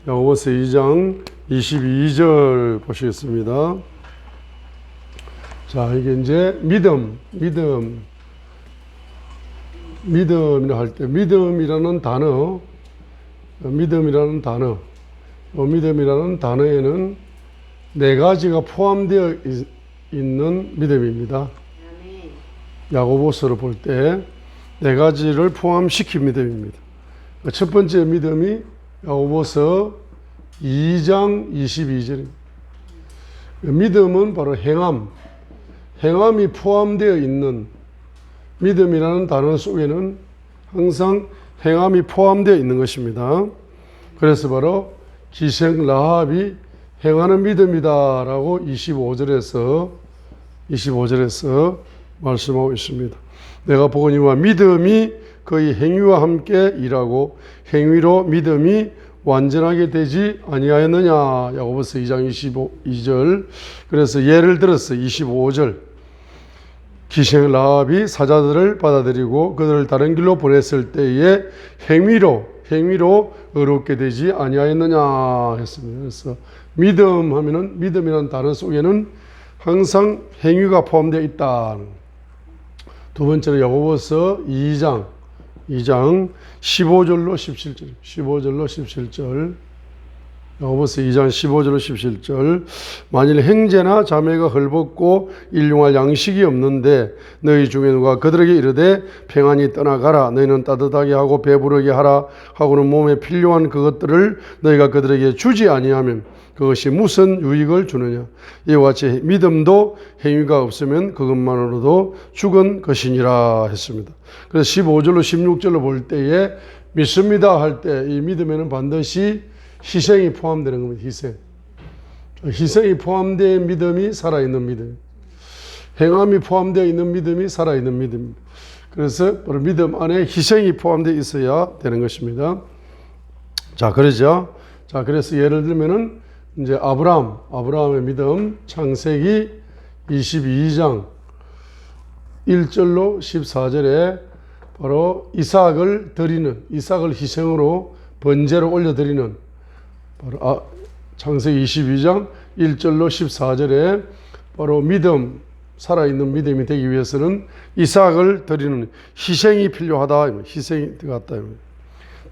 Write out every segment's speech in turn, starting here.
야고보서 2장 22절 보시겠습니다. 자, 이게 이제 믿음이라 할 때, 믿음이라는 단어에는 네 가지가 포함되어 있는 믿음입니다. 야고보서를 볼 때 네 가지를 포함시킨 믿음입니다. 첫 번째 믿음이 야고보서 2장 22절입니다. 믿음은 바로 행함이 포함되어 있는, 믿음이라는 단어 속에는 항상 행함이 포함되어 있는 것입니다. 그래서 바로 기생 라합이 행하는 믿음이다라고 25절에서 말씀하고 있습니다. 내가 보거니와 믿음이 그의 행위와 함께 일하고 행위로 믿음이 완전하게 되지 아니하였느냐. 야고보서 2장 22절. 그래서 예를 들어서 25절. 기생 라합이 사자들을 받아들이고 그들을 다른 길로 보냈을 때에 행위로 의롭게 되지 아니하였느냐 했습니다. 그래서 믿음 하면은, 믿음이라는 단어 속에는 항상 행위가 포함되어 있다. 두 번째로 야고보서 2장 15절로 17절. 야고보서 2장 15절로 17절. 만일 형제나 자매가 헐벗고 일용할 양식이 없는데 너희 중에 누가 그들에게 이르되 평안히 떠나가라, 너희는 따뜻하게 하고 배부르게 하라 하고는 몸에 필요한 그것들을 너희가 그들에게 주지 아니하면 그것이 무슨 유익을 주느냐. 이와 같이 믿음도 행위가 없으면 그것만으로도 죽은 것이니라 했습니다. 그래서 15절로 16절로 볼 때에 믿습니다 할 때 이 믿음에는 반드시 희생이 포함되는 겁니다. 희생이 포함된 믿음이 살아있는 믿음, 행함이 포함되어 있는 믿음이 살아있는 믿음입니다. 그래서 바로 믿음 안에 희생이 포함되어 있어야 되는 것입니다. 자, 그러죠. 자, 그래서 예를 들면은 이제 아브라함의 믿음, 창세기 22장 1절로 14절에 바로 이삭을 희생으로 번제로 올려드리는, 바로 창세기 22장 1절로 14절에 바로 믿음, 살아있는 믿음이 되기 위해서는 이삭을 드리는 희생이 필요하다. 희생이 들어갔다.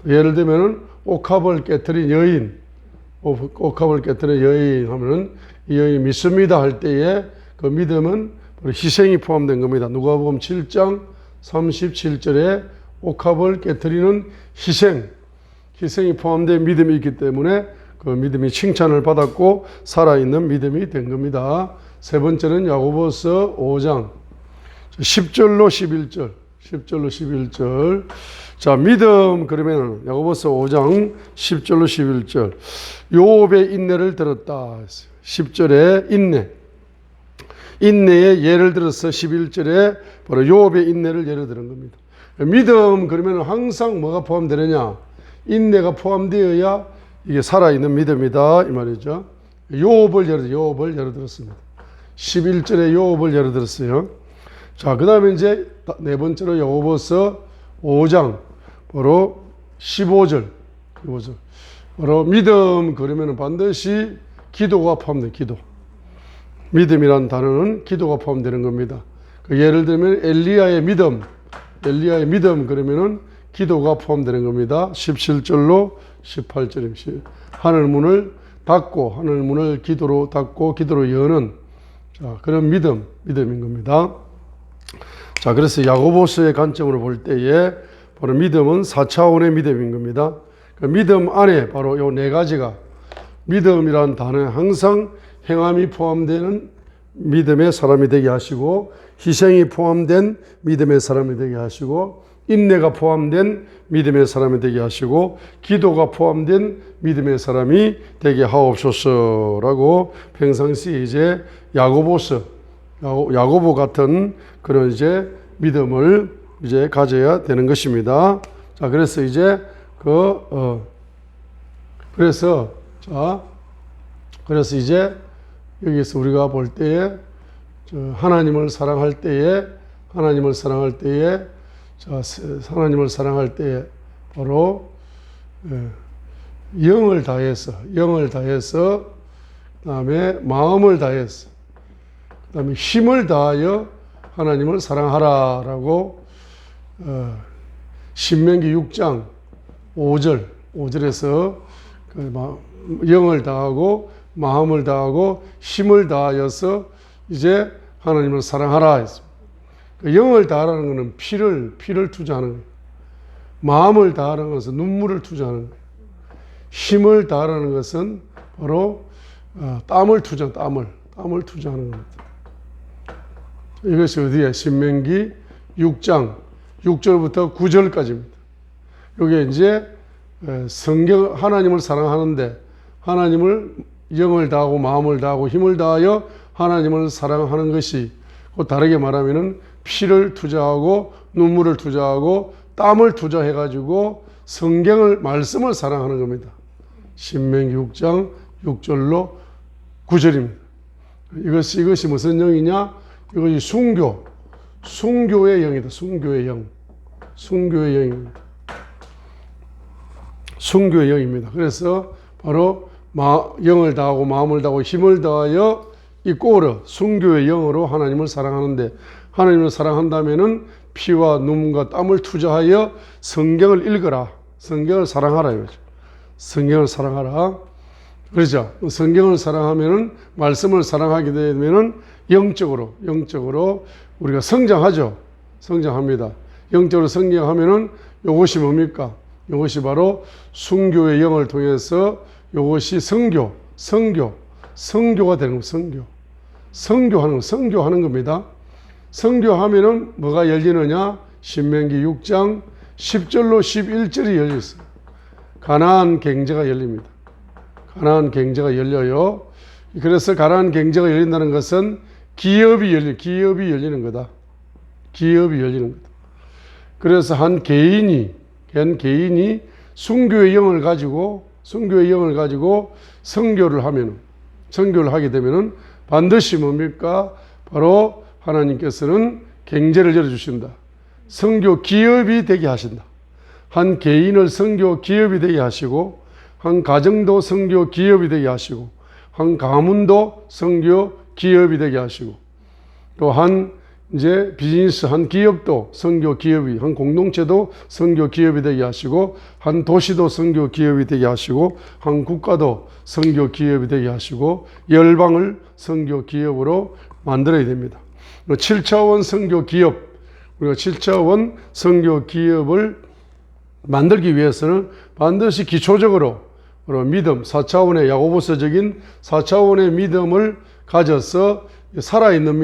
예를 들면은 옥합을 깨뜨린 여인 하면은 이 여인이 믿습니다 할 때에 그 믿음은 바로 희생이 포함된 겁니다. 누가복음 7장 37절에 옥합을 깨뜨리는 희생이 포함된 믿음이 있기 때문에 그 믿음이 칭찬을 받았고 살아있는 믿음이 된 겁니다. 세 번째는 야고보서 5장 10절로 11절. 자, 믿음 그러면 야고보서 5장 10절로 11절. 요업의 인내를 들었다. 10절에 인내의 예를 들어서 11절에 바로 요업의 인내를 예를 들은 겁니다. 믿음 그러면 항상 뭐가 포함되느냐? 인내가 포함되어야 이게 살아있는 믿음이다 이 말이죠. 요업을 예를 들었습니다. 11절에 요업을 예를 들었어요. 자, 그 다음에 이제 네 번째로 야고보서 5장 바로 15절. 바로 믿음 그러면 반드시 기도가 포함된 믿음이라는 단어는 기도가 포함되는 겁니다. 그 예를 들면 엘리야의 믿음 그러면은 기도가 포함되는 겁니다. 17절로 18절입니다. 하늘문을 기도로 닫고 기도로 여는, 자, 그런 믿음인 겁니다. 자, 그래서 야고보서의 관점으로 볼 때에 바로 믿음은 4차원의 믿음인 겁니다. 그 믿음 안에 바로 이 네 가지가, 믿음이라는 단어에 항상 행함이 포함되는 믿음의 사람이 되게 하시고, 희생이 포함된 믿음의 사람이 되게 하시고, 인내가 포함된 믿음의 사람이 되게 하시고, 기도가 포함된 믿음의 사람이 되게 하옵소서라고 평상시 이제 야고보 같은 그런 이제 믿음을 이제 가져야 되는 것입니다. 자, 그래서 이제 그래서 이제 여기서 우리가 볼 때에 하나님을 사랑할 때에 바로 영을 다해서, 그 다음에 마음을 다해서, 그 다음에 힘을 다하여 하나님을 사랑하라라고 신명기 6장 5절에서 영을 다하고 마음을 다하고 힘을 다하여서 이제 하나님을 사랑하라 했습니다. 영을 다하라는 것은 피를 투자하는 거예요. 마음을 다하라는 것은 눈물을 투자하는 거예요. 힘을 다하라는 것은 바로 땀을 투자하는 겁니다. 이것이 어디에? 신명기 6장 6절부터 9절까지입니다. 여기에 이제 성경 하나님을 사랑하는데 하나님을 영을 다하고 마음을 다하고 힘을 다하여 하나님을 사랑하는 것이 다르게 말하면은 피를 투자하고 눈물을 투자하고 땀을 투자해가지고 말씀을 사랑하는 겁니다. 신명기 6장 6절로 9절입니다. 이것이 무슨 영이냐? 이것이 순교의 영이다. 순교의 영입니다. 순교의 영입니다. 그래서 바로 영을 다하고 마음을 다하고 힘을 다하여 이 꼴을 순교의 영으로 하나님을 사랑하는데, 하나님을 사랑한다면은 피와 눈과 땀을 투자하여 성경을 읽어라. 성경을 사랑하라 이거죠. 성경을 사랑하라. 그렇죠. 성경을 사랑하면은, 말씀을 사랑하게 되면은 영적으로 우리가 성장합니다. 영적으로 성장하면은 이것이 뭡니까? 이것이 바로 순교의 영을 통해서 이것이 성교가 되는 겁니다. 성교하는 겁니다. 성교하면은 뭐가 열리느냐? 신명기 6장 10절로 11절이 열려 있어요. 가나안 경제가 열립니다. 가나안 경제가 열려요. 그래서 가나안 경제가 열린다는 것은 기업이 열리는 거다. 기업이 열리는 거다. 그래서 한 개인이 순교의 영을 가지고 선교를 하게 되면은 반드시 뭡니까? 바로 하나님께서는 경제를 열어주신다. 선교 기업이 되게 하신다. 한 개인을 선교 기업이 되게 하시고, 한 가정도 선교 기업이 되게 하시고, 한 가문도 선교 기업이 되게 하시고, 또 한 비즈니스 한 기업도 선교 기업이, 한 공동체도 선교 기업이 되게 하시고, 한 도시도 선교 기업이 되게 하시고, 한 국가도 선교 기업이 되게 하시고, 열방을 선교 기업으로 만들어야 됩니다. 7차원 선교 기업, 우리가 7차원 선교 기업을 만들기 위해서는 반드시 기초적으로 믿음, 4차원의 야고보서적인 4차원의 믿음을 가져서 살아있는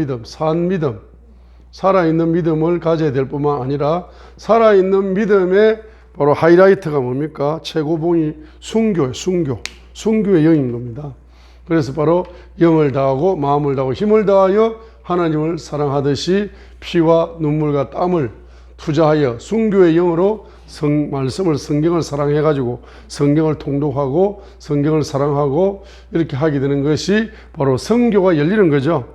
믿음을 가져야 될 뿐만 아니라, 살아있는 믿음의 바로 하이라이트가 뭡니까? 최고봉이 순교의 영인 겁니다. 그래서 바로 영을 다하고 마음을 다하고 힘을 다하여 하나님을 사랑하듯이 피와 눈물과 땀을 투자하여 순교의 영으로 말씀을, 성경을 사랑해가지고 성경을 통독하고 성경을 사랑하고 이렇게 하게 되는 것이 바로 선교가 열리는 거죠.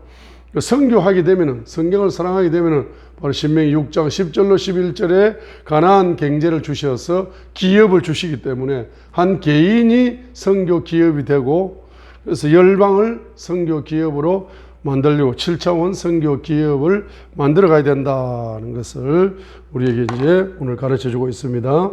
선교하게 되면은, 성경을 사랑하게 되면은 바로 신명기 6장 10절로 11절에 가나안 경제를 주셔서 기업을 주시기 때문에 한 개인이 선교 기업이 되고, 그래서 열방을 선교 기업으로 만들려고 7차원 선교 기업을 만들어 가야 된다는 것을 우리에게 이제 오늘 가르쳐 주고 있습니다.